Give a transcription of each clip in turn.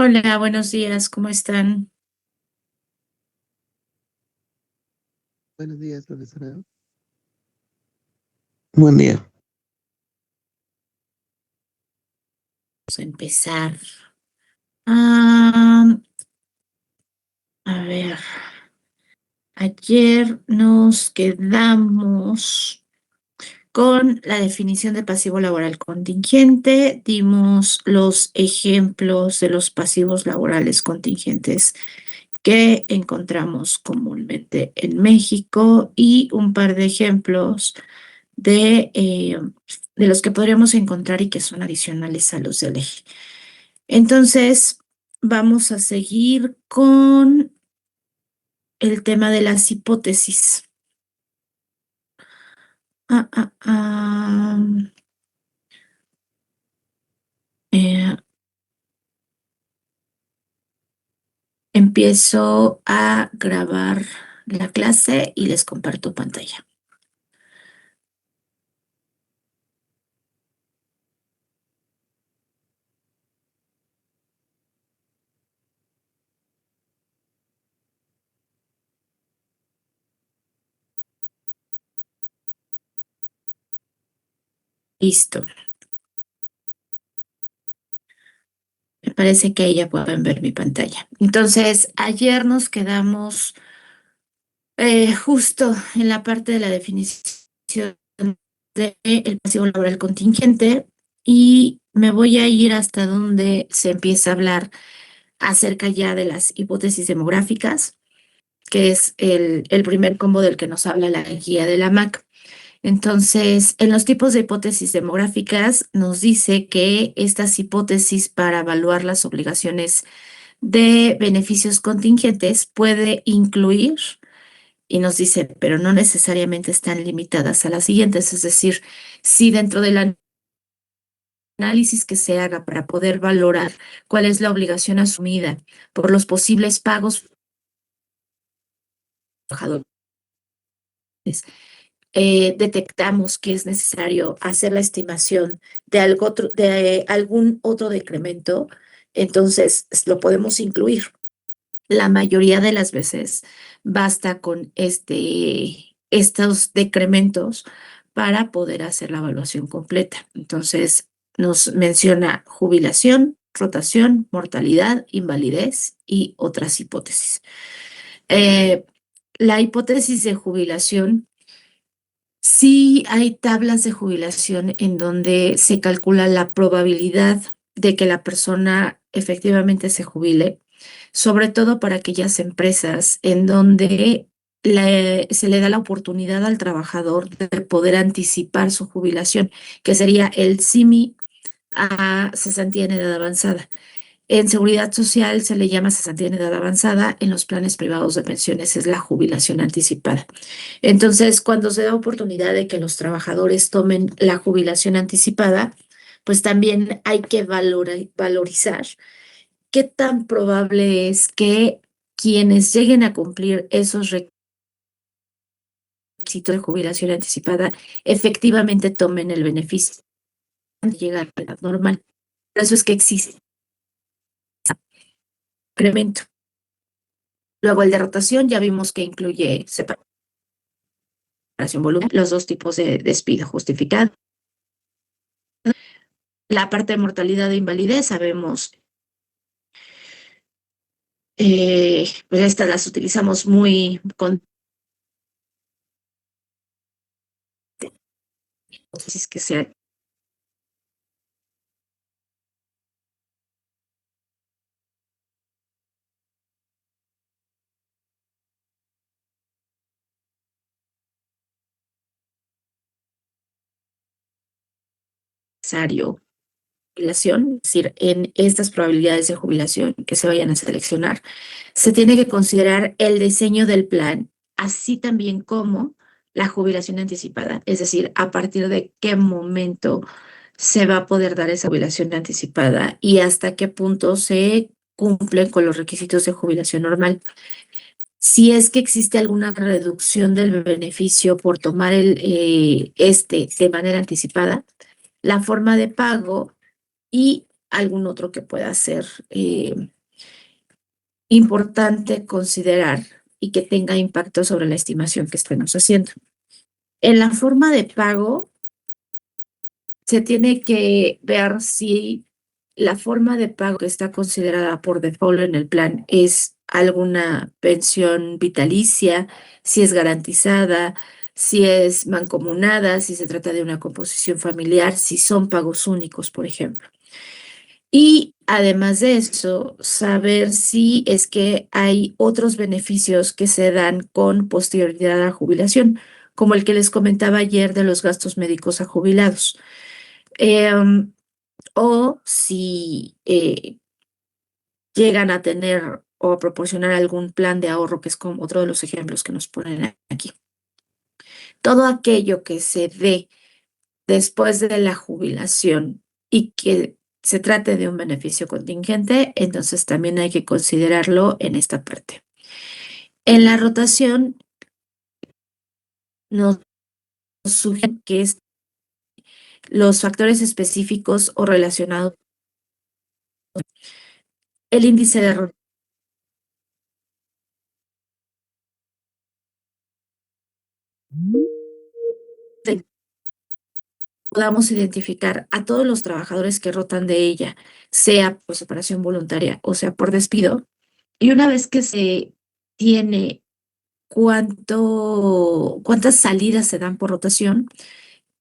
Hola, buenos días, ¿cómo están? Buenos días, profesora. Buen día. Vamos a empezar. Ah, a ver, ayer nos quedamos con la definición de pasivo laboral contingente, dimos los ejemplos de los pasivos laborales contingentes que encontramos comúnmente en México y un par de ejemplos de los que podríamos encontrar y que son adicionales a los de ley. Entonces, vamos a seguir con el tema de las hipótesis. Ah, ah, ah, eh, Empiezo a grabar la clase y les comparto pantalla. Listo. Me parece que ahí ya pueden ver mi pantalla. Entonces, ayer nos quedamos justo en la parte de la definición del pasivo laboral contingente y me voy a ir hasta donde se empieza a hablar acerca ya de las hipótesis demográficas, que es el primer combo del que nos habla la guía de la MAC. Entonces, en los tipos de hipótesis demográficas nos dice que estas hipótesis para evaluar las obligaciones de beneficios contingentes puede incluir, y nos dice, pero no necesariamente están limitadas a las siguientes, es decir, si dentro del análisis que se haga para poder valorar cuál es la obligación asumida por los posibles pagos trabajadores, detectamos que es necesario hacer la estimación de de algún otro decremento, entonces lo podemos incluir. La mayoría de las veces basta con estos decrementos para poder hacer la evaluación completa. Entonces, nos menciona jubilación, rotación, mortalidad, invalidez y otras hipótesis. Eh, la hipótesis de jubilación, sí hay tablas de jubilación en donde se calcula la probabilidad de que la persona efectivamente se jubile, sobre todo para aquellas empresas en donde se le da la oportunidad al trabajador de poder anticipar su jubilación, que sería el SIMI a cesantía en edad avanzada. En seguridad social se le llama cesantía en edad avanzada, en los planes privados de pensiones es la jubilación anticipada. Entonces, cuando se da oportunidad de que los trabajadores tomen la jubilación anticipada, pues también hay que valorizar qué tan probable es que quienes lleguen a cumplir esos requisitos de jubilación anticipada efectivamente tomen el beneficio de llegar a la edad normal. Por eso es que existe incremento. Luego el de rotación ya vimos que incluye separación voluntaria, los dos tipos de despido justificado. La parte de mortalidad e invalidez sabemos, pues estas las utilizamos muy con que sea necesario jubilación, es decir, en estas probabilidades de jubilación que se vayan a seleccionar, se tiene que considerar el diseño del plan, así también como la jubilación anticipada, es decir, a partir de qué momento se va a poder dar esa jubilación anticipada y hasta qué punto se cumplen con los requisitos de jubilación normal. Si es que existe alguna reducción del beneficio por tomar de manera anticipada, la forma de pago y algún otro que pueda ser importante considerar y que tenga impacto sobre la estimación que estemos haciendo. En la forma de pago, se tiene que ver si la forma de pago que está considerada por default en el plan es alguna pensión vitalicia, si es garantizada, si es mancomunada, si se trata de una composición familiar, si son pagos únicos, por ejemplo. Y además de eso, saber si es que hay otros beneficios que se dan con posterioridad a la jubilación, como el que les comentaba ayer de los gastos médicos a jubilados. Em, o si llegan a tener o a proporcionar algún plan de ahorro, que es como otro de los ejemplos que nos ponen aquí. Todo aquello que se dé después de la jubilación y que se trate de un beneficio contingente, entonces también hay que considerarlo en esta parte. En la rotación nos sugieren que los factores específicos o relacionados, el índice de rotación, podamos identificar a todos los trabajadores que rotan de ella, sea por separación voluntaria o sea por despido. Y una vez que se tiene cuántas salidas se dan por rotación,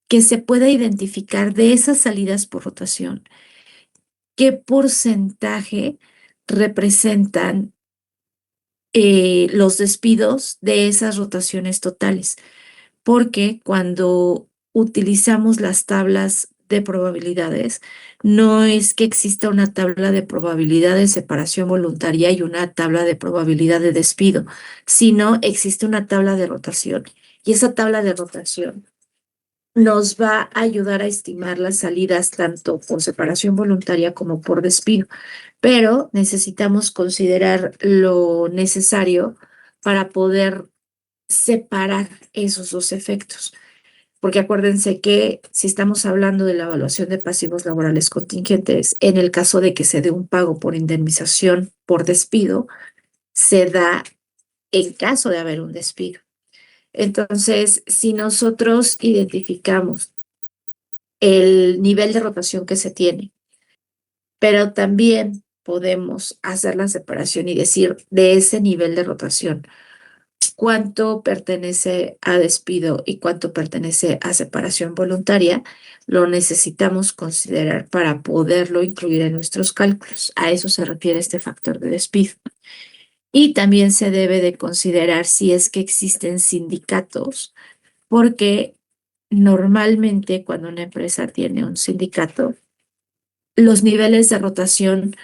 que se pueda identificar de esas salidas por rotación, qué porcentaje representan los despidos de esas rotaciones totales. Porque cuando utilizamos las tablas de probabilidades, no es que exista una tabla de probabilidad de separación voluntaria y una tabla de probabilidad de despido, sino existe una tabla de rotación. Y esa tabla de rotación nos va a ayudar a estimar las salidas tanto por separación voluntaria como por despido, pero necesitamos considerar lo necesario para poder separar esos dos efectos. Porque acuérdense que si estamos hablando de la evaluación de pasivos laborales contingentes, en el caso de que se dé un pago por indemnización por despido, se da en caso de haber un despido. Entonces, si nosotros identificamos el nivel de rotación que se tiene, pero también podemos hacer la separación y decir de ese nivel de rotación, cuánto pertenece a despido y cuánto pertenece a separación voluntaria, lo necesitamos considerar para poderlo incluir en nuestros cálculos. A eso se refiere este factor de despido. Y también se debe de considerar si es que existen sindicatos, porque normalmente cuando una empresa tiene un sindicato, los niveles de rotación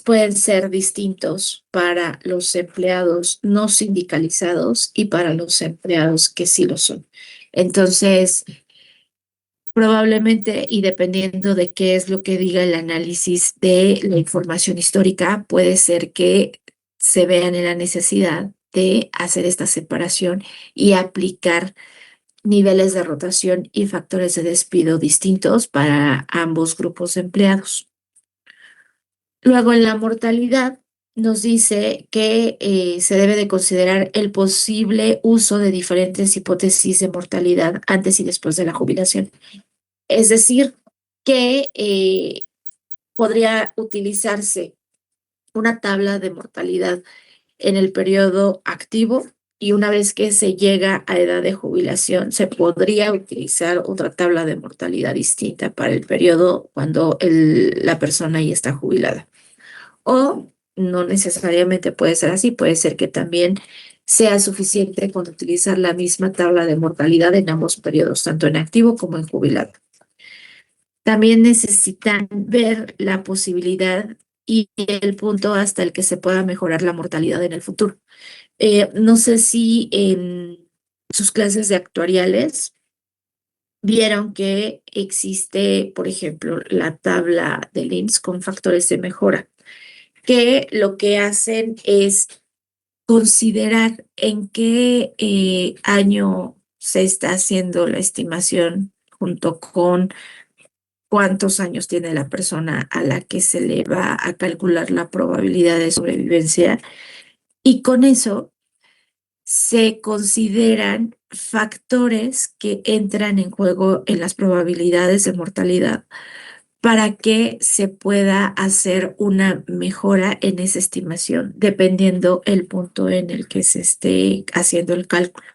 pueden ser distintos para los empleados no sindicalizados y para los empleados que sí lo son. Entonces, probablemente, y dependiendo de qué es lo que diga el análisis de la información histórica, puede ser que se vean en la necesidad de hacer esta separación y aplicar niveles de rotación y factores de despido distintos para ambos grupos de empleados. Luego, en la mortalidad, nos dice que se debe de considerar el posible uso de diferentes hipótesis de mortalidad antes y después de la jubilación. Es decir, que podría utilizarse una tabla de mortalidad en el periodo activo y una vez que se llega a edad de jubilación, se podría utilizar otra tabla de mortalidad distinta para el periodo cuando la persona ya está jubilada. O no necesariamente puede ser así, puede ser que también sea suficiente con utilizar la misma tabla de mortalidad en ambos periodos, tanto en activo como en jubilado. También necesitan ver la posibilidad y el punto hasta el que se pueda mejorar la mortalidad en el futuro. No sé si en sus clases de actuariales vieron que existe, por ejemplo, la tabla de Linz con factores de mejora, que lo que hacen es considerar en qué año se está haciendo la estimación junto con cuántos años tiene la persona a la que se le va a calcular la probabilidad de sobrevivencia y con eso se consideran factores que entran en juego en las probabilidades de mortalidad para que se pueda hacer una mejora en esa estimación, dependiendo el punto en el que se esté haciendo el cálculo.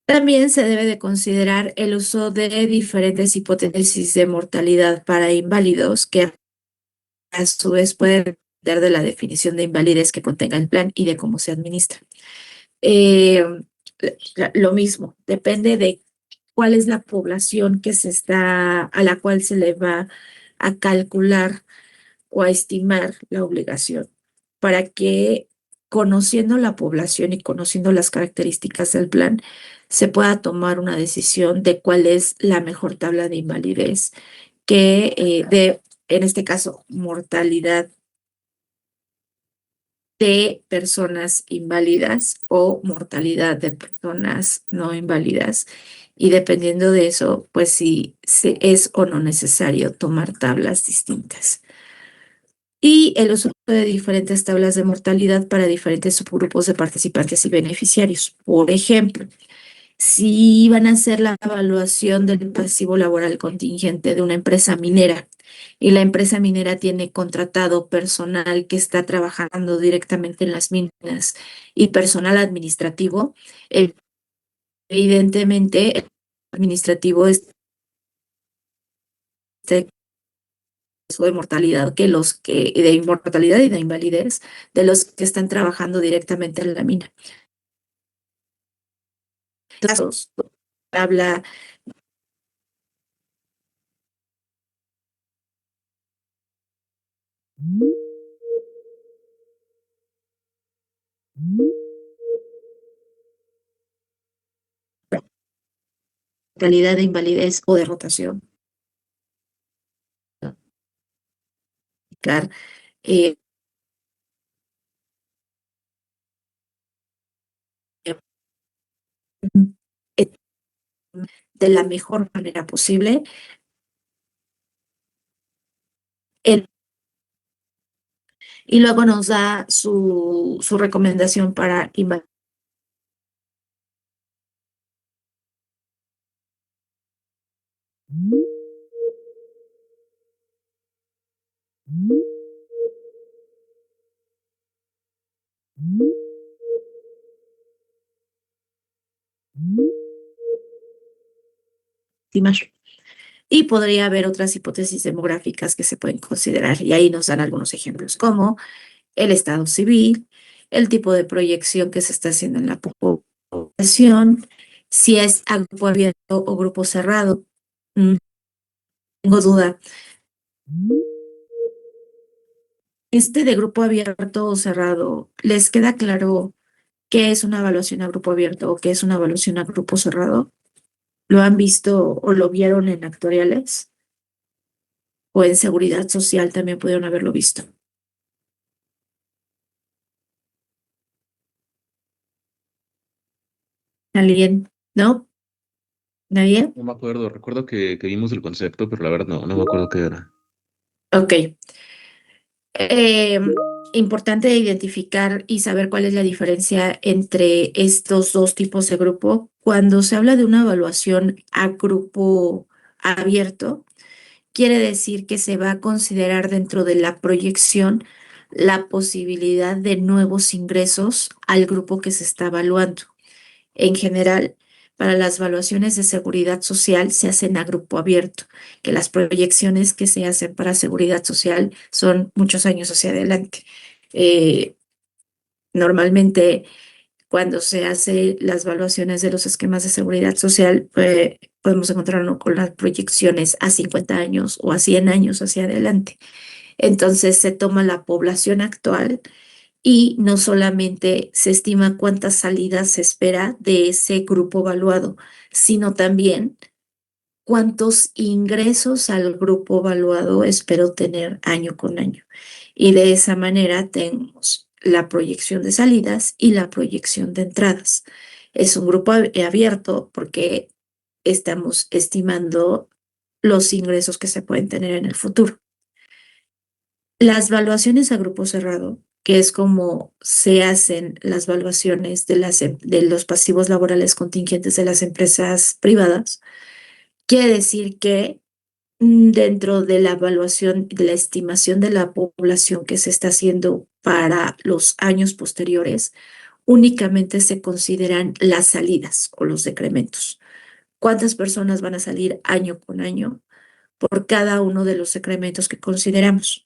También se debe de considerar el uso de diferentes hipótesis de mortalidad para inválidos que a su vez pueden depender de la definición de invalidez que contenga el plan y de cómo se administra. Eh, lo mismo, depende de cuál es la población que se está, a la cual se le va a calcular o a estimar la obligación, para que conociendo la población y conociendo las características del plan, se pueda tomar una decisión de cuál es la mejor tabla de invalidez en este caso, mortalidad de personas inválidas o mortalidad de personas no inválidas. Y dependiendo de eso, pues si es o no necesario tomar tablas distintas. Y el uso de diferentes tablas de mortalidad para diferentes subgrupos de participantes y beneficiarios. Por ejemplo, si van a hacer la evaluación del pasivo laboral contingente de una empresa minera y la empresa minera tiene contratado personal que está trabajando directamente en las minas y personal administrativo, evidentemente el administrativo es este riesgo de mortalidad de inmortalidad y de invalidez de los que están trabajando directamente en la mina. Casos, habla calidad de invalidez o de rotación. Claro, eh, eh, de la mejor manera posible. El- y luego nos da su recomendación para invalidar. Y podría haber otras hipótesis demográficas que se pueden considerar. Y ahí nos dan algunos ejemplos, como el estado civil, el tipo de proyección que se está haciendo en la población, si es a grupo abierto o grupo cerrado. Mm, tengo duda. De grupo abierto o cerrado, ¿les queda claro qué es una evaluación a grupo abierto o qué es una evaluación a grupo cerrado? ¿Lo han visto o lo vieron en actuariales? ¿O en seguridad social también pudieron haberlo visto? ¿Alguien? ¿No? ¿Nadie? No me acuerdo, recuerdo que vimos el concepto, pero la verdad no me acuerdo qué era. Ok. Eh, Importante identificar y saber cuál es la diferencia entre estos dos tipos de grupo. Cuando se habla de una evaluación a grupo abierto, quiere decir que se va a considerar dentro de la proyección la posibilidad de nuevos ingresos al grupo que se está evaluando. En general, para las evaluaciones de seguridad social se hacen a grupo abierto, que las proyecciones que se hacen para seguridad social son muchos años hacia adelante. Eh, Normalmente, cuando se hace las evaluaciones de los esquemas de seguridad social, podemos encontrarnos con las proyecciones a 50 años o a 100 años hacia adelante. Entonces, se toma la población actual y no solamente se estima cuántas salidas se espera de ese grupo evaluado, sino también cuántos ingresos al grupo evaluado espero tener año con año. Y de esa manera tenemos la proyección de salidas y la proyección de entradas. Es un grupo abierto porque estamos estimando los ingresos que se pueden tener en el futuro. Las valuaciones a grupo cerrado, que es como se hacen las valuaciones de los pasivos laborales contingentes de las empresas privadas, quiere decir que dentro de la evaluación, de la estimación de la población que se está haciendo para los años posteriores, únicamente se consideran las salidas o los decrementos. ¿Cuántas personas van a salir año con año por cada uno de los decrementos que consideramos?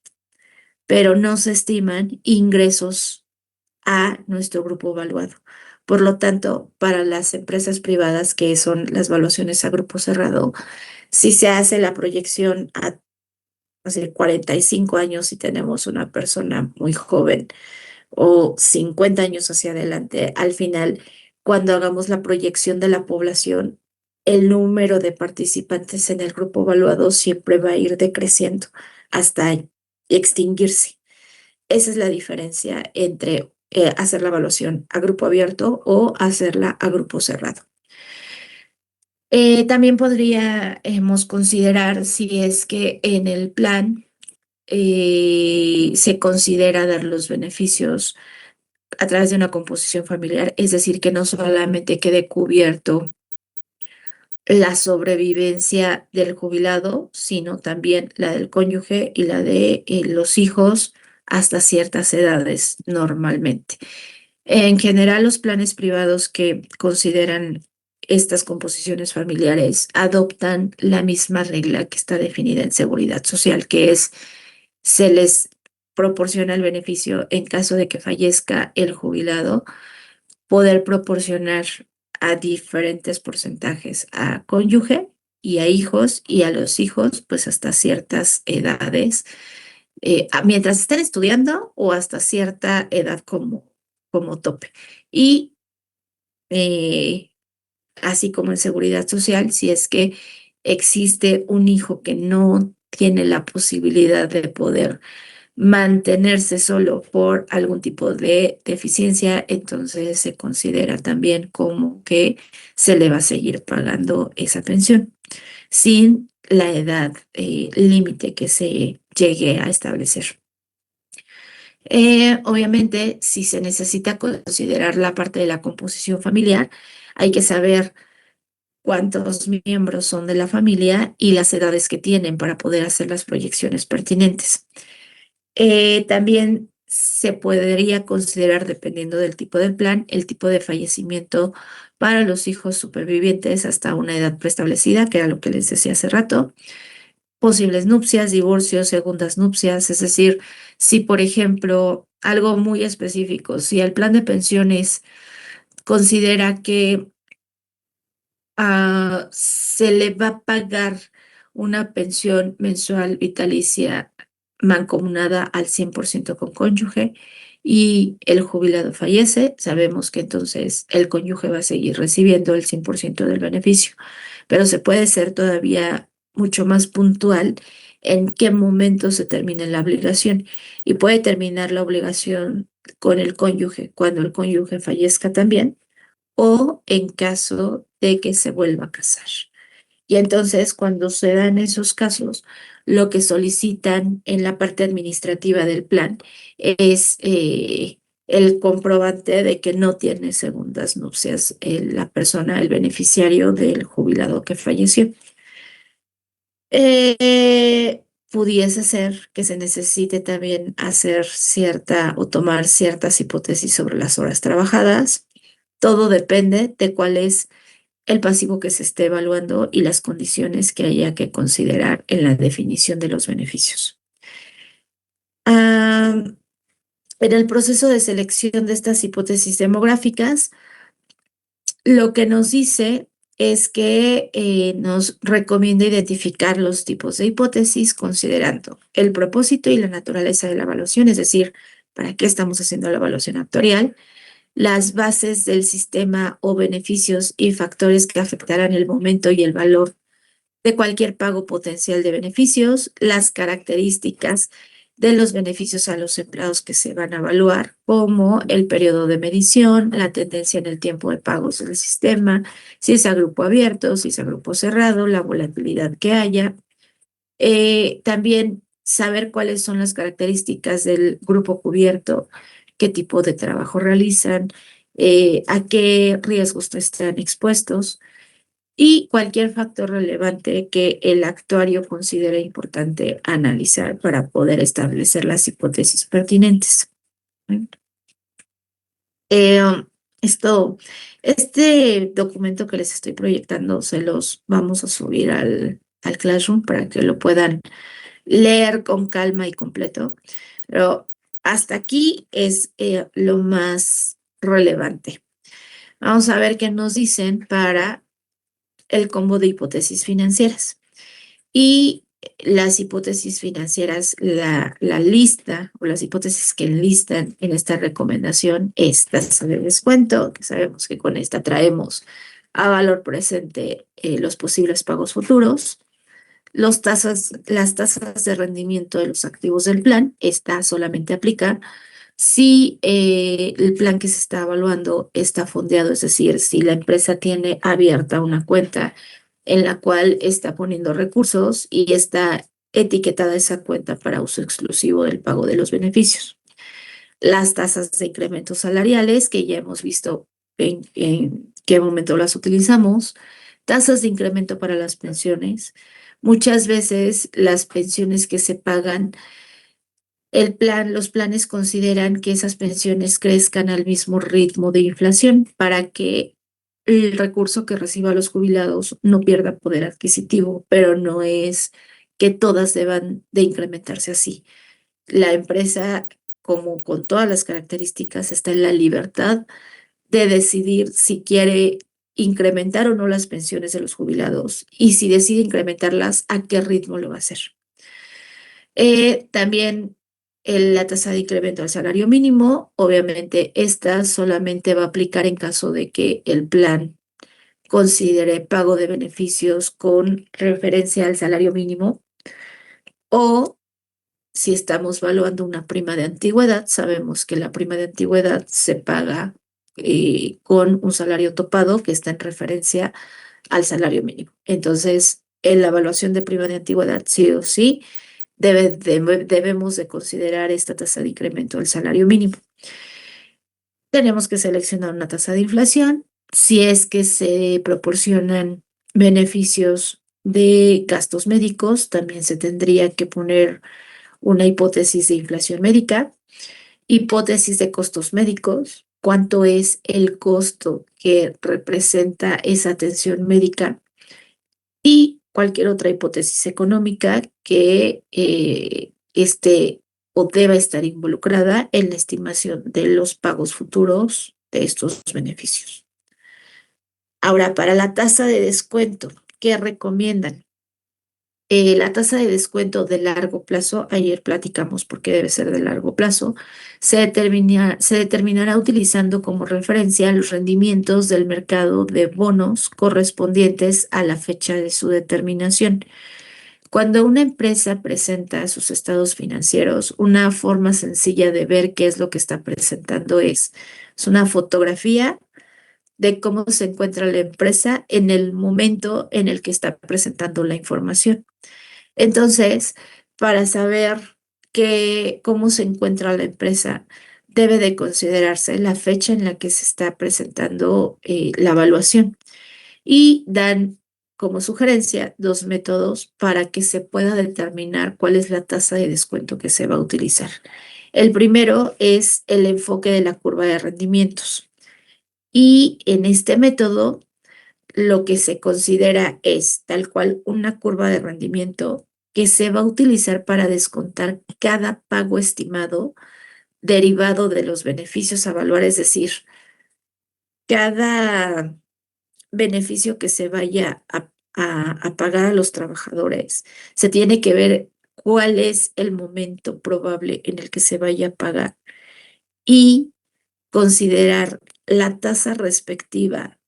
Pero no se estiman ingresos a nuestro grupo evaluado. Por lo tanto, para las empresas privadas, que son las evaluaciones a grupo cerrado, si se hace la proyección a 45 años, si tenemos una persona muy joven, o 50 años hacia adelante, al final, cuando hagamos la proyección de la población, el número de participantes en el grupo evaluado siempre va a ir decreciendo hasta extinguirse. Esa es la diferencia entre hacer la evaluación a grupo abierto o hacerla a grupo cerrado. También podríamos considerar si es que en el plan se considera dar los beneficios a través de una composición familiar, es decir, que no solamente quede cubierto la sobrevivencia del jubilado, sino también la del cónyuge y la de los hijos hasta ciertas edades normalmente. En general, los planes privados que consideran estas composiciones familiares adoptan la misma regla que está definida en seguridad social, que es se les proporciona el beneficio en caso de que fallezca el jubilado, poder proporcionar a diferentes porcentajes a cónyuge y a hijos, y a los hijos pues hasta ciertas edades, mientras estén estudiando o hasta cierta edad como tope. Y así como en seguridad social, si es que existe un hijo que no tiene la posibilidad de poder mantenerse solo por algún tipo de deficiencia, entonces se considera también como que se le va a seguir pagando esa pensión sin la edad límite que se llegue a establecer. Obviamente, si se necesita considerar la parte de la composición familiar, hay que saber cuántos miembros son de la familia y las edades que tienen para poder hacer las proyecciones pertinentes. También se podría considerar, dependiendo del tipo del plan, el tipo de fallecimiento para los hijos supervivientes hasta una edad preestablecida, que era lo que les decía hace rato, posibles nupcias, divorcios, segundas nupcias, es decir, si por ejemplo, algo muy específico, si el plan de pensiones considera que se le va a pagar una pensión mensual vitalicia mancomunada al 100% con cónyuge y el jubilado fallece, sabemos que entonces el cónyuge va a seguir recibiendo el 100% del beneficio, pero se puede ser todavía mucho más puntual en qué momento se termina la obligación, y puede terminar la obligación con el cónyuge cuando el cónyuge fallezca también, o en caso de que se vuelva a casar. Y entonces, cuando se dan esos casos, lo que solicitan en la parte administrativa del plan es el comprobante de que no tiene segundas nupcias la persona, el beneficiario del jubilado que falleció. Pudiese ser que se necesite también hacer cierta o tomar ciertas hipótesis sobre las horas trabajadas. Todo depende de cuál es el pasivo que se esté evaluando y las condiciones que haya que considerar en la definición de los beneficios. En el proceso de selección de estas hipótesis demográficas, lo que nos dice es que nos recomienda identificar los tipos de hipótesis considerando el propósito y la naturaleza de la evaluación, es decir, para qué estamos haciendo la evaluación actuarial, las bases del sistema o beneficios y factores que afectarán el momento y el valor de cualquier pago potencial de beneficios, las características de los beneficios a los empleados que se van a evaluar, como el periodo de medición, la tendencia en el tiempo de pagos del sistema, si es a grupo abierto, si es a grupo cerrado, la volatilidad que haya, También saber cuáles son las características del grupo cubierto, qué tipo de trabajo realizan, a qué riesgos están expuestos y cualquier factor relevante que el actuario considere importante analizar para poder establecer las hipótesis pertinentes. Eh, esto, este documento que les estoy proyectando se los vamos a subir al Classroom para que lo puedan leer con calma y completo. Pero hasta aquí es lo más relevante. Vamos a ver qué nos dicen para el combo de hipótesis financieras. Y las hipótesis financieras, la lista o las hipótesis que enlistan en esta recomendación es tasa de descuento, que sabemos que con esta traemos a valor presente los posibles pagos futuros, las tasas de rendimiento de los activos del plan. Esta solamente aplica si el plan que se está evaluando está fondeado, es decir, si la empresa tiene abierta una cuenta en la cual está poniendo recursos y está etiquetada esa cuenta para uso exclusivo del pago de los beneficios. Las tasas de incrementos salariales, que ya hemos visto en qué momento las utilizamos, tasas de incremento para las pensiones. Muchas veces las pensiones que se pagan, los planes consideran que esas pensiones crezcan al mismo ritmo de inflación para que el recurso que reciban los jubilados no pierda poder adquisitivo, pero no es que todas deban de incrementarse así. La empresa, como con todas las características, está en la libertad de decidir si quiere incrementar o no las pensiones de los jubilados y si decide incrementarlas, a qué ritmo lo va a hacer. También la tasa de incremento al salario mínimo, obviamente esta solamente va a aplicar en caso de que el plan considere pago de beneficios con referencia al salario mínimo o si estamos valuando una prima de antigüedad. Sabemos que la prima de antigüedad se paga con un salario topado que está en referencia al salario mínimo. Entonces, en la evaluación de prima de antigüedad, sí o sí, debemos de considerar esta tasa de incremento del salario mínimo. Tenemos que seleccionar una tasa de inflación si es que se proporcionan beneficios de gastos médicos. También se tendría que poner una hipótesis de inflación médica, hipótesis de costos médicos, cuánto es el costo que representa esa atención médica y cualquier otra hipótesis económica que esté o deba estar involucrada en la estimación de los pagos futuros de estos beneficios. Ahora, para la tasa de descuento, ¿qué recomiendan? La tasa de descuento de largo plazo, ayer platicamos por qué debe ser de largo plazo, se determinará utilizando como referencia los rendimientos del mercado de bonos correspondientes a la fecha de su determinación. Cuando una empresa presenta sus estados financieros, una forma sencilla de ver qué es lo que está presentando es una fotografía de cómo se encuentra la empresa en el momento en el que está presentando la información. Entonces, para saber cómo se encuentra la empresa, debe de considerarse la fecha en la que se está presentando la evaluación y dan como sugerencia dos métodos para que se pueda determinar cuál es la tasa de descuento que se va a utilizar. El primero es el enfoque de la curva de rendimientos y en este método lo que se considera es tal cual una curva de rendimiento que se va a utilizar para descontar cada pago estimado derivado de los beneficios a evaluar, es decir, cada beneficio que se vaya a pagar a los trabajadores. Se tiene que ver cuál es el momento probable en el que se vaya a pagar y considerar la tasa respectiva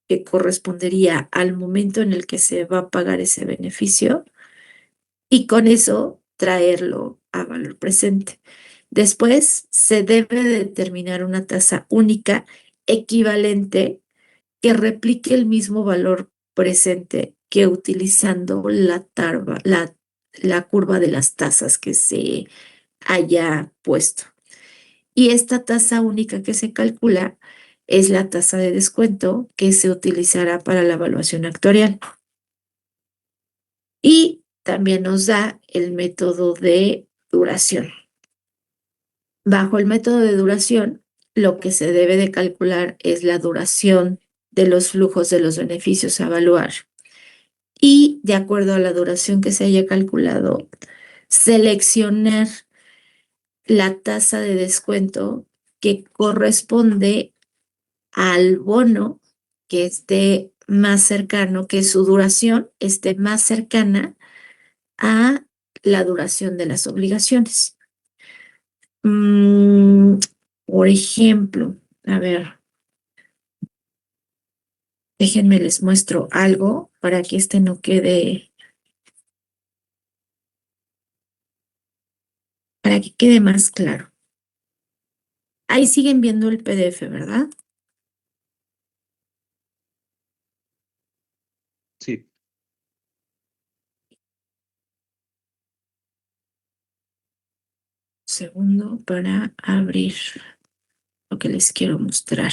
que correspondería al momento en el que se va a pagar ese beneficio y con eso traerlo a valor presente. Después se debe determinar una tasa única equivalente que replique el mismo valor presente que utilizando la la curva de las tasas que se haya puesto. Y esta tasa única que se calcula es la tasa de descuento que se utilizará para la evaluación actuarial. Y también nos da el método de duración. Bajo el método de duración, lo que se debe de calcular es la duración de los flujos de los beneficios a evaluar. Y de acuerdo a la duración que se haya calculado, seleccionar la tasa de descuento que corresponde al bono que esté más cercano, que su duración esté más cercana a la duración de las obligaciones. Por ejemplo, a ver, déjenme les muestro algo para que no quede, para que quede más claro. Ahí siguen viendo el PDF, ¿verdad? Sí. Segundo para abrir lo que les quiero mostrar.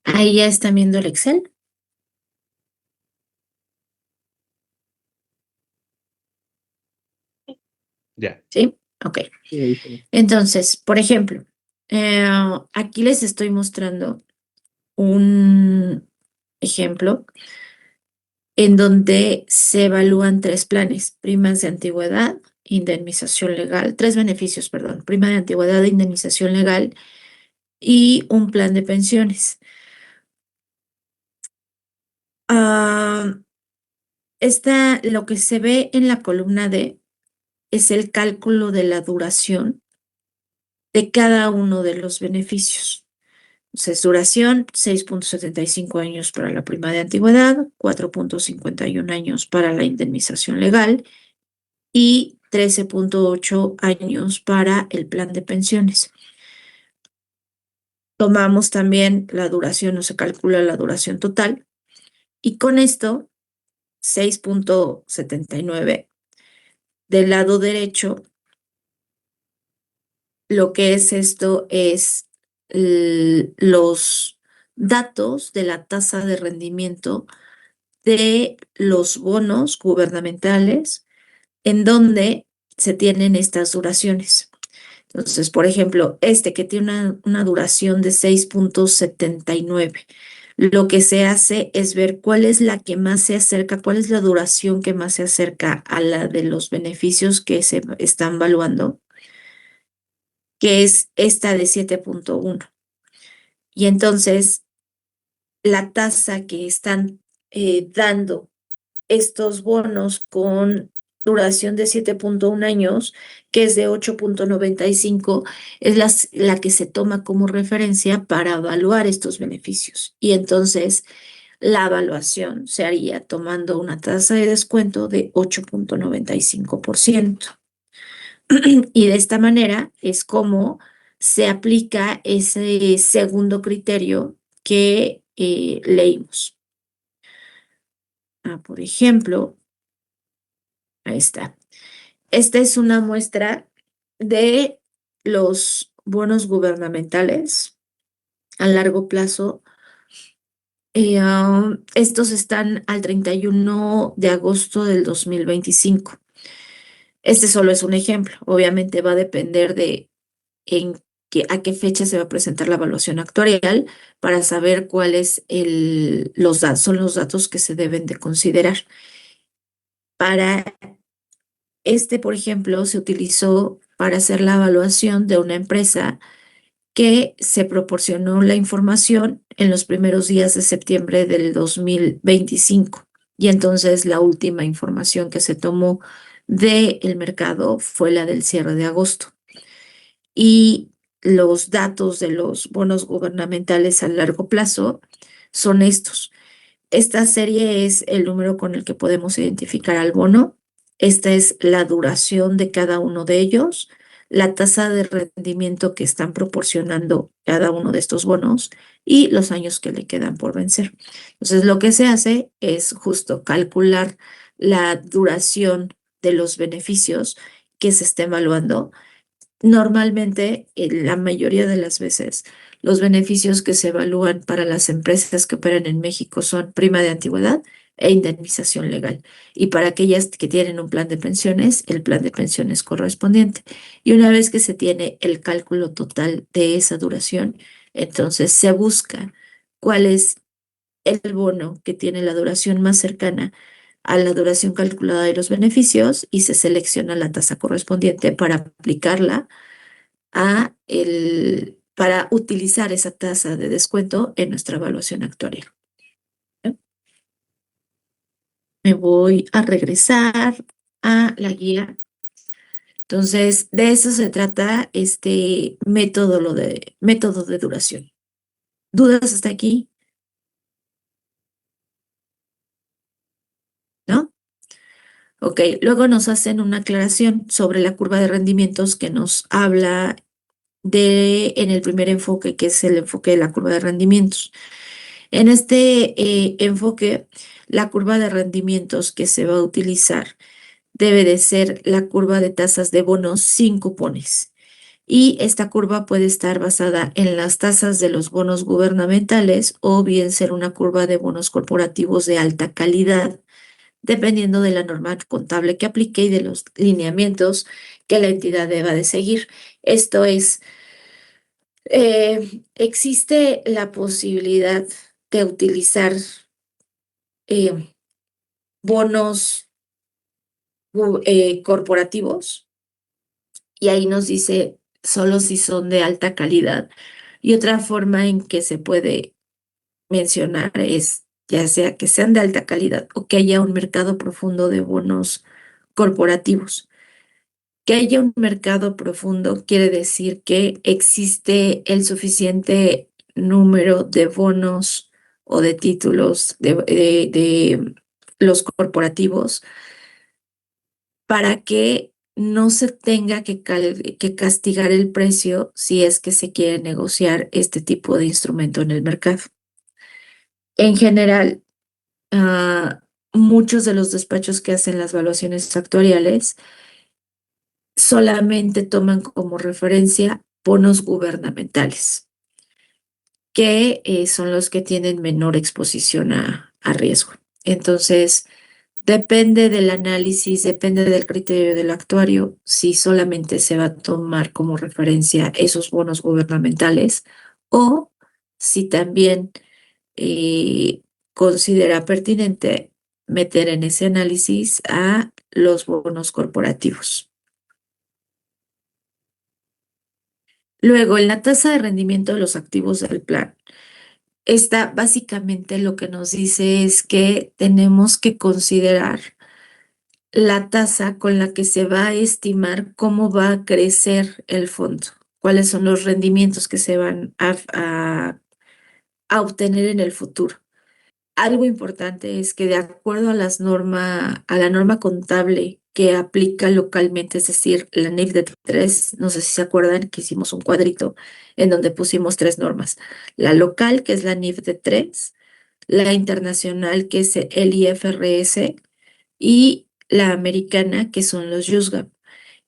Ahí ya están viendo el Excel. Ya. ¿Sí? Ok. Sí, ahí está. Entonces, por ejemplo, aquí les estoy mostrando un ejemplo en donde se evalúan tres planes: primas de antigüedad, indemnización legal, tres beneficios, perdón, prima de antigüedad, indemnización legal y un plan de pensiones. Lo que se ve en la columna D es el cálculo de la duración de cada uno de los beneficios. Entonces, duración, 6.75 años para la prima de antigüedad, 4.51 años para la indemnización legal y 13.8 años para el plan de pensiones. Tomamos también la duración, no se calcula la duración total, y con esto, 6.79. Del lado derecho, lo que es esto es los datos de la tasa de rendimiento de los bonos gubernamentales en donde se tienen estas duraciones. Entonces, por ejemplo, este que tiene una duración de 6.79, lo que se hace es ver cuál es la que más se acerca, cuál es la duración que más se acerca a la de los beneficios que se están valuando, que es esta de 7.1. Y entonces, la tasa que están dando estos bonos con duración de 7.1 años, que es de 8.95, es la que se toma como referencia para evaluar estos beneficios. Y entonces la evaluación se haría tomando una tasa de descuento de 8.95%. Y de esta manera es como se aplica ese segundo criterio que leímos. Por ejemplo, ahí está. Esta es una muestra de los bonos gubernamentales a largo plazo. Estos están al 31 de agosto del 2025. Este solo es un ejemplo. Obviamente va a depender de a qué fecha se va a presentar la evaluación actuarial para saber cuáles son los datos que se deben de considerar. Para por ejemplo, se utilizó para hacer la evaluación de una empresa que se proporcionó la información en los primeros días de septiembre del 2025. Y entonces la última información que se tomó del mercado fue la del cierre de agosto. Y los datos de los bonos gubernamentales a largo plazo son estos. Esta serie es el número con el que podemos identificar al bono. Esta es la duración de cada uno de ellos, la tasa de rendimiento que están proporcionando cada uno de estos bonos y los años que le quedan por vencer. Entonces, lo que se hace es justo calcular la duración de los beneficios que se está evaluando. Normalmente, la mayoría de las veces, los beneficios que se evalúan para las empresas que operan en México son prima de antigüedad e indemnización legal. Y para aquellas que tienen un plan de pensiones, el plan de pensiones correspondiente. Y una vez que se tiene el cálculo total de esa duración, entonces se busca cuál es el bono que tiene la duración más cercana a la duración calculada de los beneficios y se selecciona la tasa correspondiente para aplicarla para utilizar esa tasa de descuento en nuestra evaluación actuarial. Me voy a regresar a la guía. Entonces, de eso se trata este método de duración. ¿Dudas hasta aquí? ¿No? Ok, luego nos hacen una aclaración sobre la curva de rendimientos que nos habla en el primer enfoque, que es el enfoque de la curva de rendimientos. En este enfoque, la curva de rendimientos que se va a utilizar debe de ser la curva de tasas de bonos sin cupones. Y esta curva puede estar basada en las tasas de los bonos gubernamentales o bien ser una curva de bonos corporativos de alta calidad, dependiendo de la norma contable que aplique y de los lineamientos que la entidad deba de seguir. Esto es, existe la posibilidad de utilizar eh, bonos corporativos y ahí nos dice solo si son de alta calidad. Y otra forma en que se puede mencionar es ya sea que sean de alta calidad o que haya un mercado profundo de bonos corporativos. Que haya un mercado profundo quiere decir que existe el suficiente número de bonos o de títulos de los corporativos para que no se tenga que castigar el precio si es que se quiere negociar este tipo de instrumento en el mercado. En general, muchos de los despachos que hacen las evaluaciones actuariales solamente toman como referencia bonos gubernamentales, que son los que tienen menor exposición a riesgo. Entonces, depende del análisis, depende del criterio del actuario, si solamente se va a tomar como referencia esos bonos gubernamentales o si también considera pertinente meter en ese análisis a los bonos corporativos. Luego, en la tasa de rendimiento de los activos del plan, esta básicamente lo que nos dice es que tenemos que considerar la tasa con la que se va a estimar cómo va a crecer el fondo, cuáles son los rendimientos que se van a obtener en el futuro. Algo importante es que de acuerdo a a la norma contable que aplica localmente, es decir, la NIF de 3, no sé si se acuerdan que hicimos un cuadrito en donde pusimos tres normas. La local, que es la NIF de 3, la internacional, que es el IFRS, y la americana, que son los USGAP.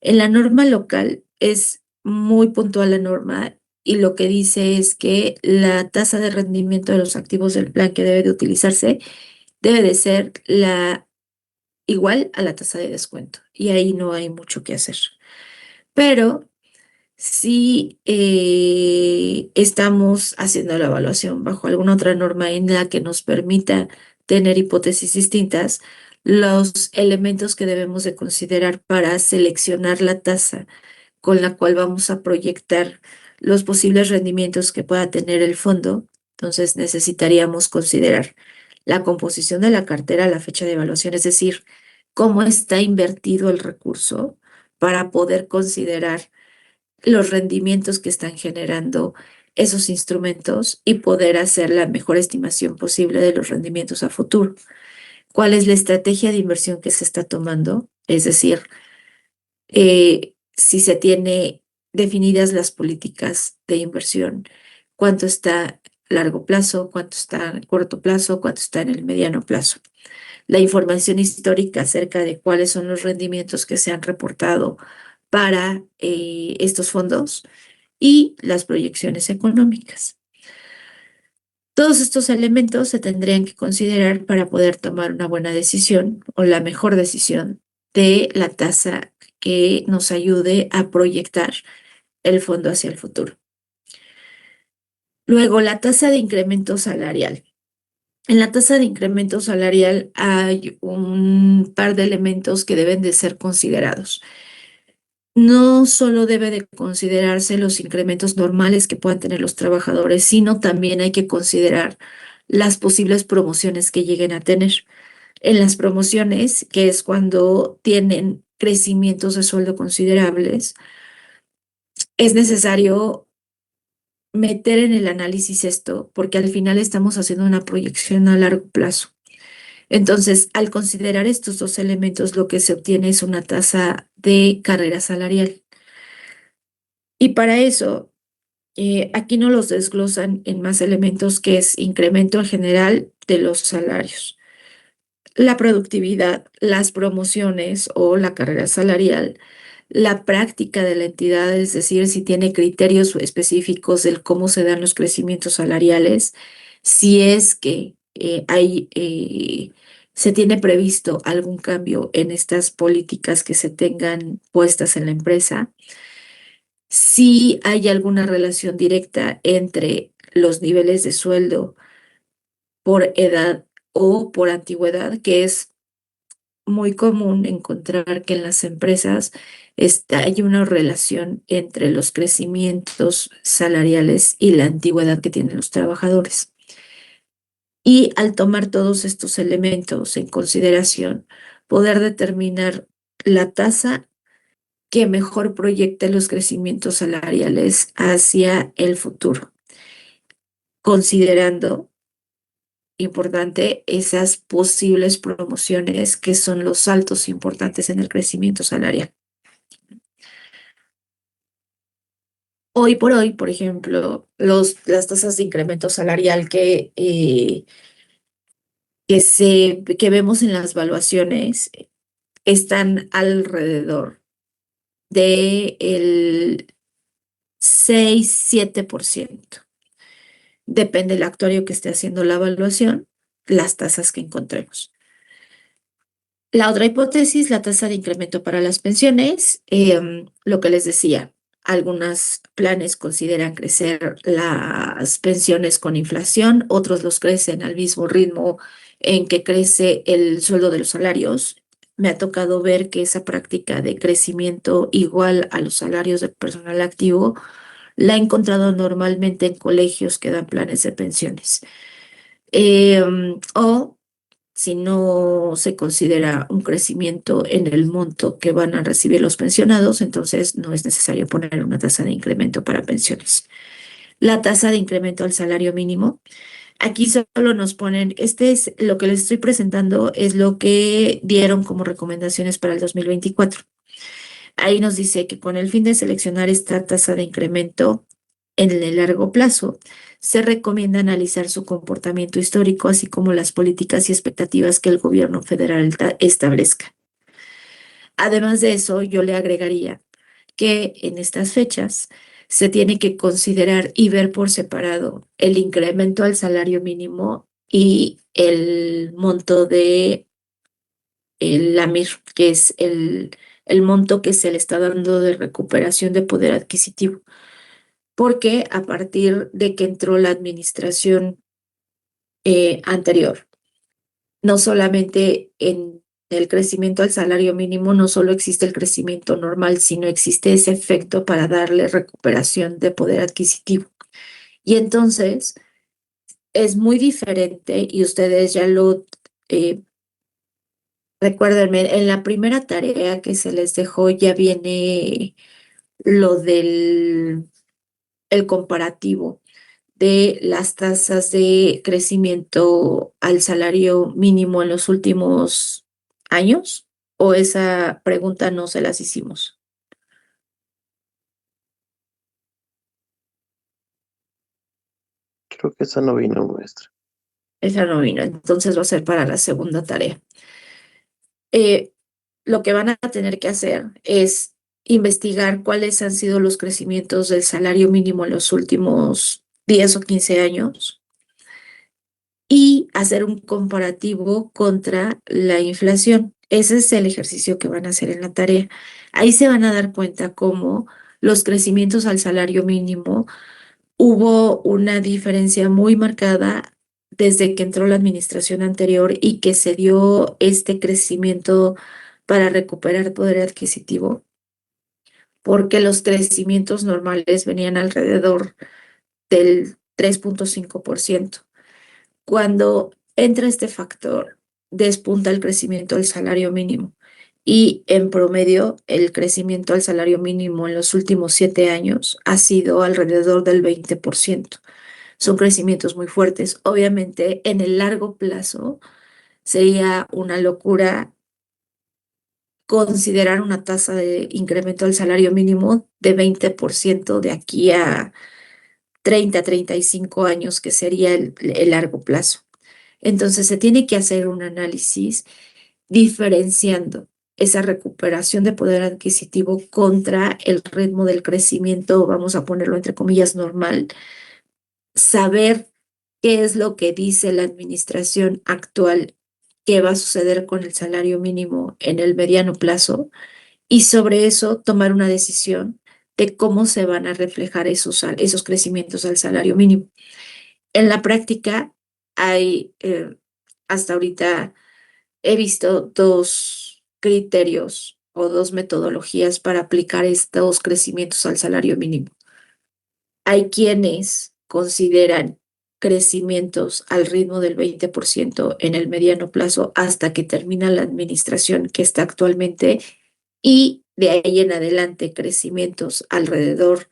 En la norma local es muy puntual la norma y lo que dice es que la tasa de rendimiento de los activos del plan que debe de utilizarse debe de ser la igual a la tasa de descuento y ahí no hay mucho que hacer. Pero si estamos haciendo la evaluación bajo alguna otra norma en la que nos permita tener hipótesis distintas, los elementos que debemos de considerar para seleccionar la tasa con la cual vamos a proyectar los posibles rendimientos que pueda tener el fondo, entonces necesitaríamos considerar la composición de la cartera a la fecha de evaluación, es decir, cómo está invertido el recurso para poder considerar los rendimientos que están generando esos instrumentos y poder hacer la mejor estimación posible de los rendimientos a futuro. ¿Cuál es la estrategia de inversión que se está tomando? Es decir, si se tiene definidas las políticas de inversión, cuánto está a largo plazo, cuánto está en corto plazo, cuánto está en el mediano plazo. La información histórica acerca de cuáles son los rendimientos que se han reportado para estos fondos y las proyecciones económicas. Todos estos elementos se tendrían que considerar para poder tomar una buena decisión o la mejor decisión de la tasa que nos ayude a proyectar el fondo hacia el futuro. Luego, la tasa de incremento salarial. En la tasa de incremento salarial hay un par de elementos que deben de ser considerados. No solo debe de considerarse los incrementos normales que puedan tener los trabajadores, sino también hay que considerar las posibles promociones que lleguen a tener. En las promociones, que es cuando tienen crecimientos de sueldo considerables, es necesario meter en el análisis esto, porque al final estamos haciendo una proyección a largo plazo. Entonces, al considerar estos dos elementos, lo que se obtiene es una tasa de carrera salarial. Y para eso, aquí no los desglosan en más elementos que es incremento en general de los salarios, la productividad, las promociones o la carrera salarial, la práctica de la entidad, es decir, si tiene criterios específicos del cómo se dan los crecimientos salariales, si es que se tiene previsto algún cambio en estas políticas que se tengan puestas en la empresa, si hay alguna relación directa entre los niveles de sueldo por edad o por antigüedad, que es muy común encontrar que en las empresas hay una relación entre los crecimientos salariales y la antigüedad que tienen los trabajadores. Y al tomar todos estos elementos en consideración, poder determinar la tasa que mejor proyecte los crecimientos salariales hacia el futuro, considerando importante esas posibles promociones que son los saltos importantes en el crecimiento salarial. Hoy por hoy, por ejemplo, las tasas de incremento salarial que vemos en las valuaciones están alrededor del 6-7%. Depende del actuario que esté haciendo la evaluación, las tasas que encontremos. La otra hipótesis, la tasa de incremento para las pensiones, lo que les decía, algunos planes consideran crecer las pensiones con inflación, otros los crecen al mismo ritmo en que crece el sueldo de los salarios. Me ha tocado ver que esa práctica de crecimiento igual a los salarios del personal activo la he encontrado normalmente en colegios que dan planes de pensiones. O si no se considera un crecimiento en el monto que van a recibir los pensionados, entonces no es necesario poner una tasa de incremento para pensiones. La tasa de incremento al salario mínimo. Aquí solo nos ponen, este es lo que les estoy presentando, es lo que dieron como recomendaciones para el 2024. Ahí nos dice que con el fin de seleccionar esta tasa de incremento en el largo plazo, se recomienda analizar su comportamiento histórico, así como las políticas y expectativas que el gobierno federal establezca. Además de eso, yo le agregaría que en estas fechas se tiene que considerar y ver por separado el incremento al salario mínimo y el monto de el AMIR, que es el monto que se le está dando de recuperación de poder adquisitivo. Porque a partir de que entró la administración anterior, no solamente en el crecimiento al salario mínimo, no solo existe el crecimiento normal, sino existe ese efecto para darle recuperación de poder adquisitivo. Y entonces es muy diferente y ustedes ya lo recuérdenme, en la primera tarea que se les dejó ya viene lo del el comparativo de las tasas de crecimiento al salario mínimo en los últimos años, o esa pregunta no se las hicimos. Creo que esa no vino, maestra. Esa no vino, entonces va a ser para la segunda tarea. Lo que van a tener que hacer es investigar cuáles han sido los crecimientos del salario mínimo en los últimos 10 o 15 años y hacer un comparativo contra la inflación. Ese es el ejercicio que van a hacer en la tarea. Ahí se van a dar cuenta cómo los crecimientos al salario mínimo hubo una diferencia muy marcada desde que entró la administración anterior y que se dio este crecimiento para recuperar poder adquisitivo, porque los crecimientos normales venían alrededor del 3.5%. Cuando entra este factor, despunta el crecimiento del salario mínimo y en promedio el crecimiento al salario mínimo en los últimos 7 años ha sido alrededor del 20%. Son crecimientos muy fuertes. Obviamente, en el largo plazo sería una locura considerar una tasa de incremento del salario mínimo de 20% de aquí a 30, 35 años, que sería el largo plazo. Entonces, se tiene que hacer un análisis diferenciando esa recuperación de poder adquisitivo contra el ritmo del crecimiento, vamos a ponerlo entre comillas, normal, saber qué es lo que dice la administración actual que va a suceder con el salario mínimo en el mediano plazo y sobre eso tomar una decisión de cómo se van a reflejar esos crecimientos al salario mínimo. En la práctica hay, hasta ahorita he visto dos criterios o dos metodologías para aplicar estos crecimientos al salario mínimo. Hay quienes consideran crecimientos al ritmo del 20% en el mediano plazo hasta que termina la administración que está actualmente y de ahí en adelante crecimientos alrededor,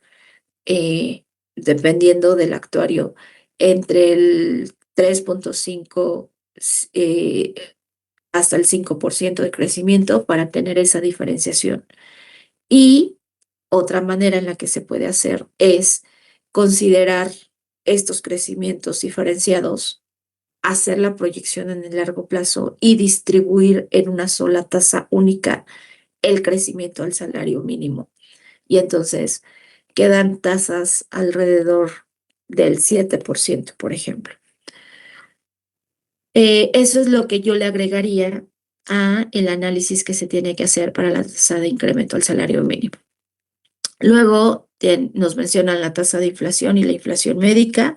eh, dependiendo del actuario, entre el 3.5 eh, hasta el 5% de crecimiento para tener esa diferenciación. Y otra manera en la que se puede hacer es considerar estos crecimientos diferenciados, hacer la proyección en el largo plazo y distribuir en una sola tasa única el crecimiento al salario mínimo. Y entonces quedan tasas alrededor del 7%, por ejemplo. Eso es lo que yo le agregaría a el análisis que se tiene que hacer para la tasa de incremento al salario mínimo. Luego nos mencionan la tasa de inflación y la inflación médica.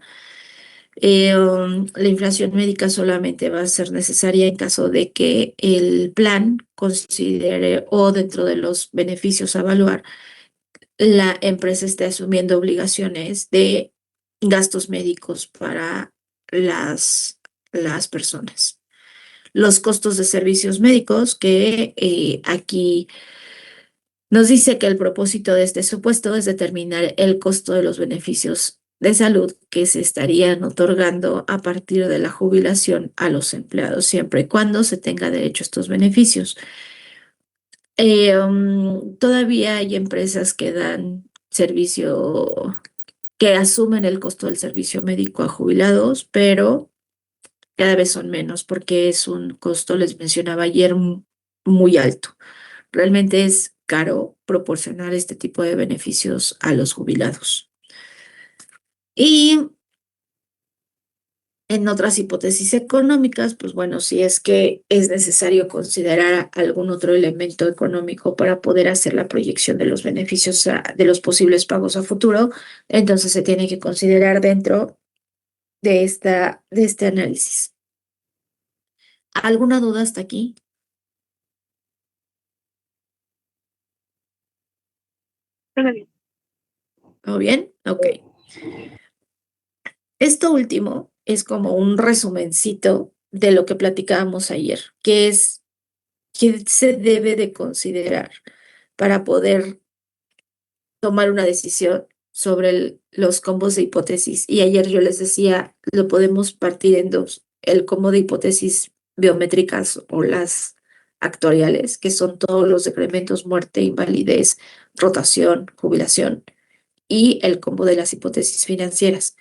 La inflación médica solamente va a ser necesaria en caso de que el plan considere o dentro de los beneficios a evaluar, la empresa esté asumiendo obligaciones de gastos médicos para las personas. los costos de servicios médicos, que aquí nos dice que el propósito de este supuesto es determinar el costo de los beneficios de salud que se estarían otorgando a partir de la jubilación a los empleados, siempre y cuando se tenga derecho a estos beneficios. Todavía hay empresas que dan servicio, que asumen el costo del servicio médico a jubilados, pero cada vez son menos porque es un costo, les mencionaba ayer, muy alto. Realmente es caro proporcionar este tipo de beneficios a los jubilados. Y en otras hipótesis económicas, pues bueno, si es que es necesario considerar algún otro elemento económico para poder hacer la proyección de los beneficios de los posibles pagos a futuro, entonces se tiene que considerar dentro de este análisis. ¿Alguna duda hasta aquí? ¿Todo bien? Ok. Esto último es como un resumencito de lo que platicábamos ayer, que es qué se debe de considerar para poder tomar una decisión sobre los combos de hipótesis. Y ayer yo les decía, lo podemos partir en dos: el combo de hipótesis biométricas o las actuariales, que son todos los decrementos, muerte, invalidez, rotación, jubilación, y el combo de las hipótesis financieras.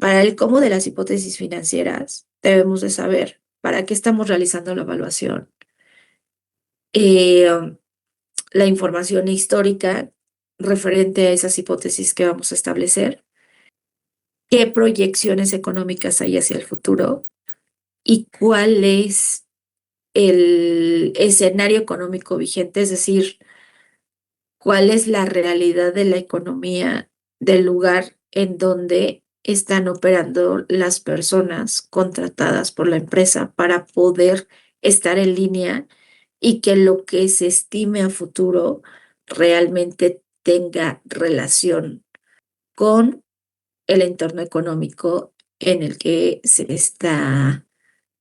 Para el combo de las hipótesis financieras, debemos de saber para qué estamos realizando la evaluación, eh, la información histórica referente a esas hipótesis que vamos a establecer, qué proyecciones económicas hay hacia el futuro y cuál es el escenario económico vigente, es decir, cuál es la realidad de la economía del lugar en donde están operando las personas contratadas por la empresa para poder estar en línea y que lo que se estime a futuro realmente tenga relación con el entorno económico en el que se está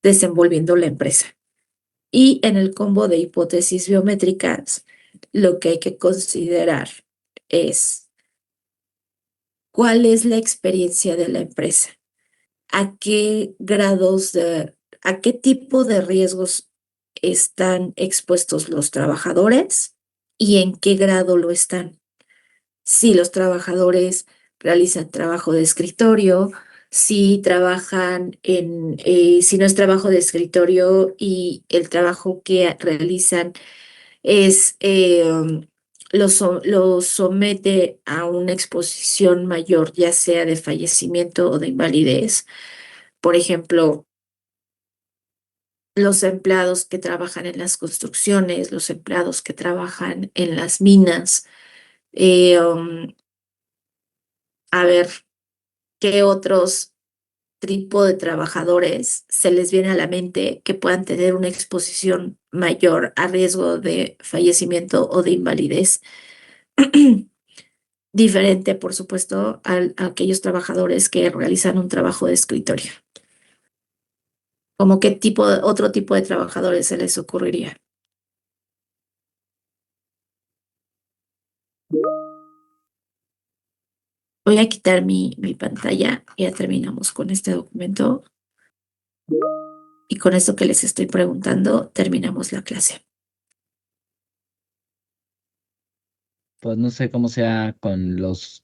desenvolviendo la empresa. Y en el combo de hipótesis biométricas, lo que hay que considerar es cuál es la experiencia de la empresa, a qué grados a qué tipo de riesgos están expuestos los trabajadores y en qué grado lo están. Si los trabajadores realizan trabajo de escritorio, si trabajan si no es trabajo de escritorio y el trabajo que realizan es, lo somete a una exposición mayor, ya sea de fallecimiento o de invalidez. Por ejemplo, los empleados que trabajan en las construcciones, los empleados que trabajan en las minas. eh, um, a ver, ¿qué otros tipo de trabajadores se les viene a la mente que puedan tener una exposición mayor a riesgo de fallecimiento o de invalidez? Diferente, por supuesto, a aquellos trabajadores que realizan un trabajo de escritorio. ¿Cómo qué otro tipo de trabajadores se les ocurriría? Voy a quitar mi pantalla y ya terminamos con este documento. Y con esto que les estoy preguntando, terminamos la clase. Pues no sé cómo sea con los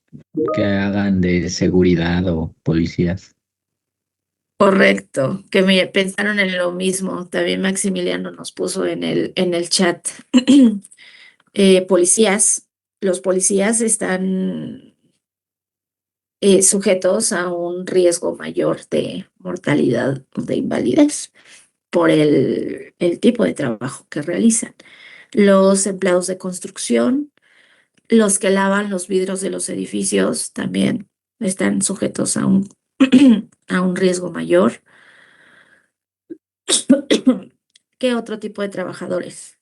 que hagan de seguridad o policías. Correcto, que me pensaron en lo mismo. También Maximiliano nos puso en el chat. Policías, los policías están sujetos a un riesgo mayor de mortalidad o de invalidez por el tipo de trabajo que realizan. Los empleados de construcción, los que lavan los vidrios de los edificios, también están sujetos a a un riesgo mayor. ¿Qué otro tipo de trabajadores?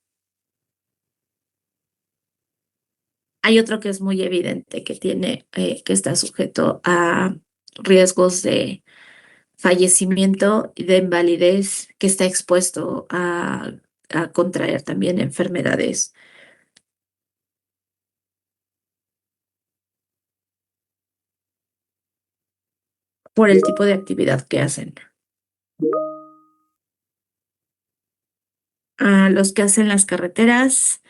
Hay otro que es muy evidente que que está sujeto a riesgos de fallecimiento y de invalidez que está expuesto a contraer también enfermedades. Por el tipo de actividad que hacen. Los que hacen las carreteras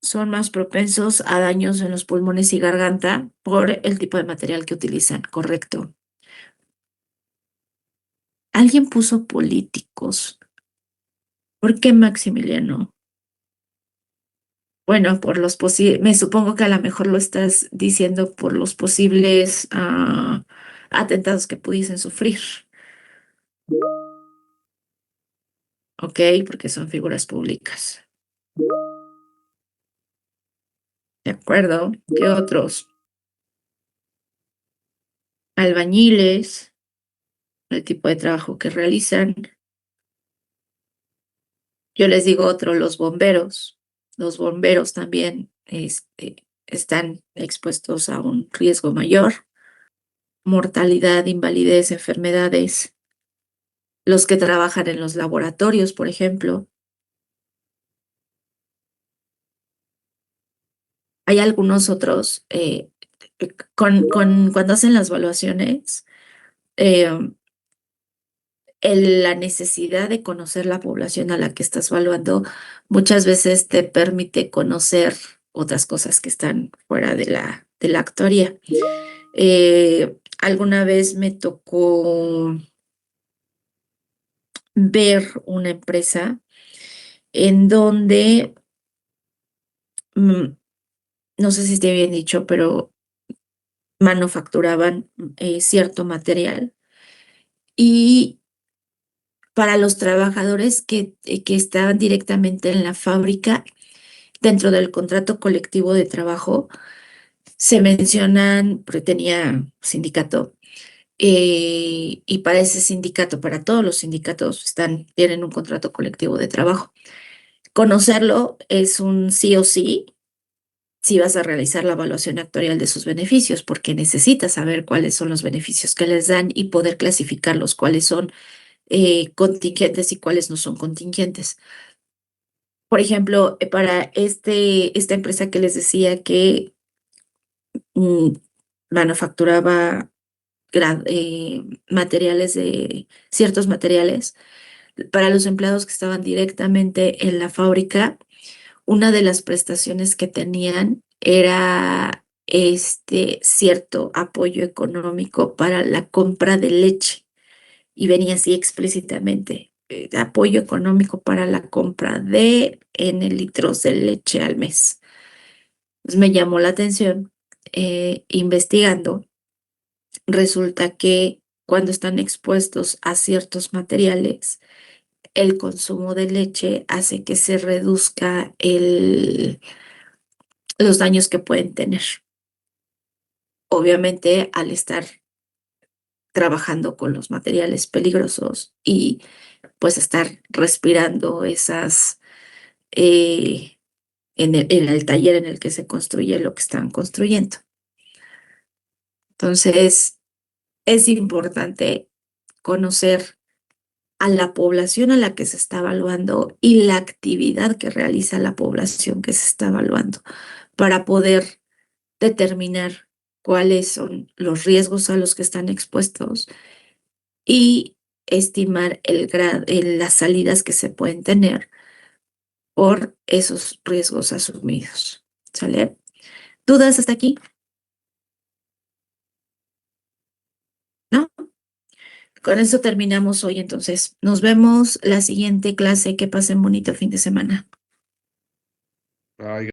son más propensos a daños en los pulmones y garganta por el tipo de material que utilizan, correcto. Alguien puso políticos. ¿Por qué Maximiliano? Bueno, por los posibles, me supongo que a lo mejor lo estás diciendo por los posibles atentados que pudiesen sufrir. Ok, porque son figuras públicas. De acuerdo. ¿Qué otros? Albañiles, el tipo de trabajo que realizan. Yo les digo otro, los bomberos. Los bomberos también están expuestos a un riesgo mayor. Mortalidad, invalidez, enfermedades. Los que trabajan en los laboratorios, por ejemplo. Hay algunos otros, cuando hacen las evaluaciones, eh, la necesidad de conocer la población a la que estás evaluando muchas veces te permite conocer otras cosas que están fuera de la actuaría. Alguna vez me tocó ver una empresa en donde, no sé si esté bien dicho, pero manufacturaban cierto material y para los trabajadores que estaban directamente en la fábrica, dentro del contrato colectivo de trabajo, se mencionan, porque tenía sindicato, y para ese sindicato, para todos los sindicatos, tienen un contrato colectivo de trabajo. Conocerlo es un sí o sí si vas a realizar la evaluación actuarial de sus beneficios, porque necesitas saber cuáles son los beneficios que les dan y poder clasificarlos, cuáles son contingentes y cuáles no son contingentes. Por ejemplo, para esta empresa que les decía que mm, manufacturaba materiales ciertos materiales, para los empleados que estaban directamente en la fábrica, una de las prestaciones que tenían era cierto apoyo económico para la compra de leche. Y venía así explícitamente, apoyo económico para la compra de N litros de leche al mes. Pues me llamó la atención, investigando, resulta que cuando están expuestos a ciertos materiales, el consumo de leche hace que se reduzca los daños que pueden tener. Obviamente, al estar trabajando con los materiales peligrosos y pues estar respirando esas en el taller en el que se construye lo que están construyendo. Entonces, es importante conocer a la población a la que se está evaluando y la actividad que realiza la población que se está evaluando para poder determinar cuáles son los riesgos a los que están expuestos y estimar las salidas que se pueden tener por esos riesgos asumidos. ¿Sale? ¿Dudas hasta aquí? ¿No? Con eso terminamos hoy, entonces. Nos vemos la siguiente clase. Que pasen bonito fin de semana. Ay,